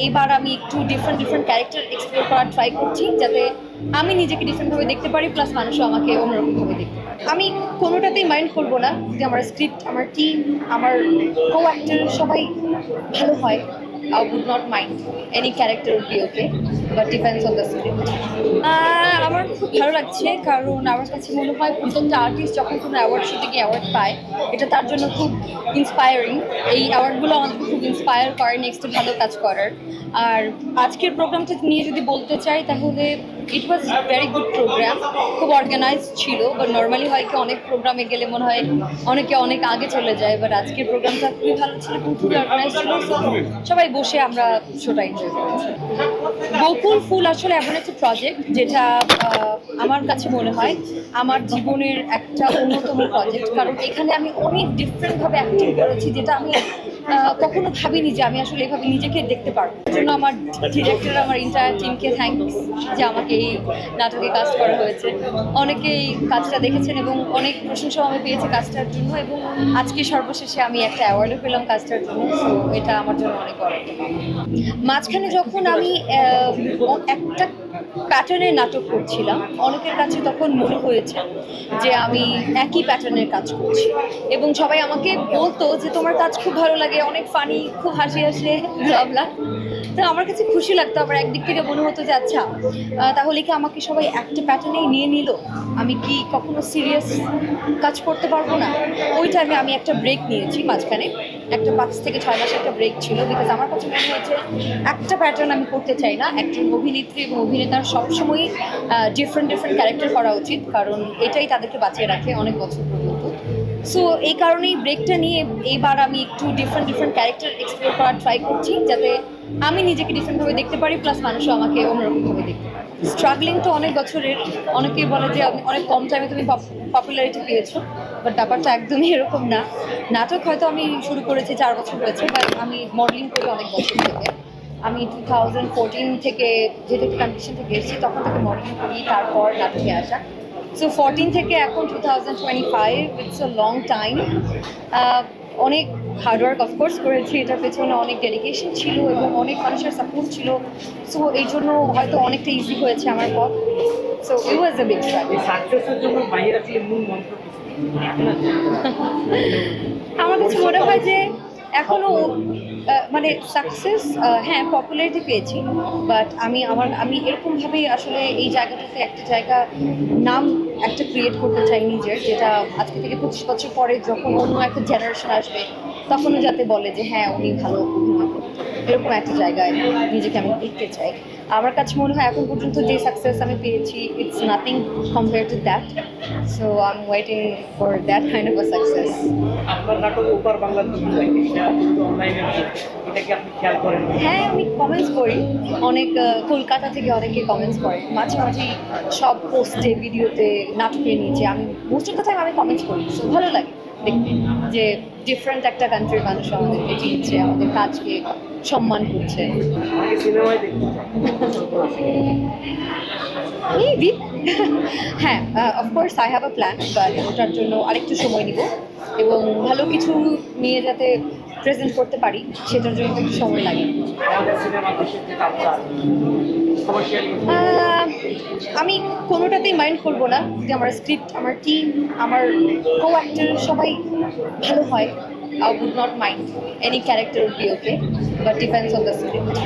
এইবার আমি একটু ডিফারেন্ট ক্যারেক্টার এক্সপ্লোর করার ট্রাই করছি, যাতে আমি নিজেকে ডিফারেন্টভাবে দেখতে পারি, প্লাস মানুষও আমাকে অন্যরকমভাবে দেখতে পারে। আমি কোনোটাতেই মাইন্ড করবো না যে আমার স্ক্রিপ্ট, আমার টিম, আমার কো অ্যাক্টর সবাই ভালো হয়। I would not mind. Any character would be okay, but depends on the script. আমার খুব ভালো লাগছে, কারণ আমার কাছে মনে হয় প্রত্যেকটা আর্টিস্ট যখন কোনো অ্যাওয়ার্ড শুটে গিয়ে অ্যাওয়ার্ড পায়, এটা তার জন্য খুব ইন্সপায়ারিং। এই অ্যাওয়ার্ডগুলো আমাদেরকে খুব ইন্সপায়ার করে নেক্সট ভালো কাজ করার। আর আজকের প্রোগ্রামটা নিয়ে যদি বলতে চাই, তাহলে ইট ওয়াজ ভেরি গুড প্রোগ্রাম, খুব অর্গানাইজড ছিল। বাট নর্মালি হয় কি, অনেক প্রোগ্রামে গেলে মনে হয় অনেকে অনেক আগে চলে যায়, বাট আজকের প্রোগ্রামটা খুবই ভালো ছিল এবং খুবই অর্গানাইজ ছিল। সবাই বসে আমরা শোটা এনজয় করেছি। বকুল ফুল আসলে এমন একটা প্রজেক্ট যেটা আমার কাছে মনে হয় আমার জীবনের একটা অন্যতম প্রজেক্ট, কারণ এখানে আমি অনেক ডিফারেন্টভাবে অ্যাক্টিং করেছি, যেটা আমি কখনো ভাবিনি যে আমি আসলে এভাবে নিজেকে দেখতে পারবো। এর জন্য আমার ডিরেক্টর, আমার এন্টায়ার টিমকে থ্যাঙ্কস যে আমাকে এই নাটকে কাস্ট করা হয়েছে। অনেকে এই কাজটা দেখেছেন এবং অনেক প্রশংসাও আমি পেয়েছি কাজটার জন্য, এবং আজকে সর্বশেষে আমি একটা অ্যাওয়ার্ডও পেলাম কাজটার জন্য। সো এটা আমার জন্য অনেক বড় একটা পাওয়া। মাঝখানে যখন আমি একটা প্যাটার্নের নাটক করছিলাম, অনেকের কাছে তখন মনে হয়েছে যে আমি একই প্যাটার্নের কাজ করছি, এবং সবাই আমাকে বলতো যে তোমার কাজ খুব ভালো লাগে, অনেক ফানি, খুব হাসি আসে, ব্লা। তো আমার কাছে খুশি লাগতো। আবার একদিক থেকে মনে হতো যে আচ্ছা, তাহলে কি আমাকে সবাই একটা প্যাটার্নেই নিয়ে নিল, আমি কি কখনো সিরিয়াস কাজ করতে পারবো না? ওই টাইমে আমি একটা ব্রেক নিয়েছি, মাঝখানে একটা 5 থেকে 6 মাসের একটা ব্রেক ছিল। বিকজ আমার কাছে মনে হয়েছে একটা প্যাটার্ন আমি করতে চাই না। একজন অভিনেত্রী এবং অভিনেতার সবসময়ই ডিফারেন্ট ক্যারেক্টার করা উচিত, কারণ এটাই তাদেরকে বাঁচিয়ে রাখে অনেক বছর পর্যন্ত। সো এই কারণেই ব্রেকটা নিয়ে এইবার আমি একটু ডিফারেন্ট ক্যারেক্টার এক্সপ্লোর করার ট্রাই করছি, যাতে আমি নিজেকে ডিফারেন্টভাবে দেখতে পারি, প্লাস মানুষও আমাকে অন্যরকমভাবে দেখতে পারে। স্ট্রাগলিং তো অনেক বছরের। অনেকেই বলে যে অনেক কম টাইমে তুমি পপুলারিটি পেয়েছো, বাট ব্যাপারটা একদমই এরকম না। নাটক হয়তো আমি শুরু করেছি 4 বছর হয়েছে, বাট আমি মডেলিং করি অনেক বছর থেকে। আমি 2014 থেকে, যেহেতু কম্পিটিশন থেকে এসেছি, তখন থেকে মডেলিং করি, তারপর নাটকে আসা। সো 14 থেকে এখন 2025, ইটস আ লং টাইম। অনেক হার্ডওয়ার্ক অফকোর্স করেছি, এটার পেছনে অনেক ডেডিকেশন ছিল এবং অনেক মানুষের সাপোর্ট ছিল। সো এই জন্য হয়তো অনেকটা ইজি হয়েছে আমার পথ। So it was a big struggle. আমার কাছে মনে হয় যে এখনও মানে সাকসেস, হ্যাঁ পপুলারিটি পেয়েছি, বাট আমি এরকমভাবেই আসলে এই জায়গাটাতে একটা জায়গা, নাম একটা ক্রিয়েট করতে চাই নিজের, যেটা আজকে থেকে 25 বছর পরে যখন অন্য একটা জেনারেশন আসবে, তখনও যাতে বলে যে হ্যাঁ উনি ভালো অভিনয় করতেন। এরকম একটা জায়গায় নিজেকে আমি দেখতে চাই। আমার কাছে মনে হয় এখন পর্যন্ত যে সাকসেস আমি পেয়েছি, it's nothing compare to that. So I am waiting for that kind of a success. হ্যাঁ, আমি কমেন্টস করি। অনেক কলকাতা থেকে অনেকে কমেন্টস করে মাঝে মাঝেই, সব পোস্টে, ভিডিওতে, নাটকের নিচে আমি মোস্ট অফ দ্য টাইম আমি কমেন্টস করি। সো ভালো লাগে দেখতে যে ডিফারেন্ট একটা কান্ট্রির মানুষ আমাদেরকে চিনছে, আমাদের কাজকে সম্মান করছে। হ্যাঁ, of course I have a plan, but ওটার জন্য আরেকটু সময় নিব এবং ভালো কিছু নিয়ে যাতে প্রেজেন্ট করতে পারি, সেটার জন্য একটু সময় লাগে। আমি কোনোটাতেই মাইন্ড করবো না যে আমার স্ক্রিপ্ট, আমার টিম, আমার কো অ্যাক্টর সবাই ভালো হয়। I would not mind. Any character would be okay, but depends on the script.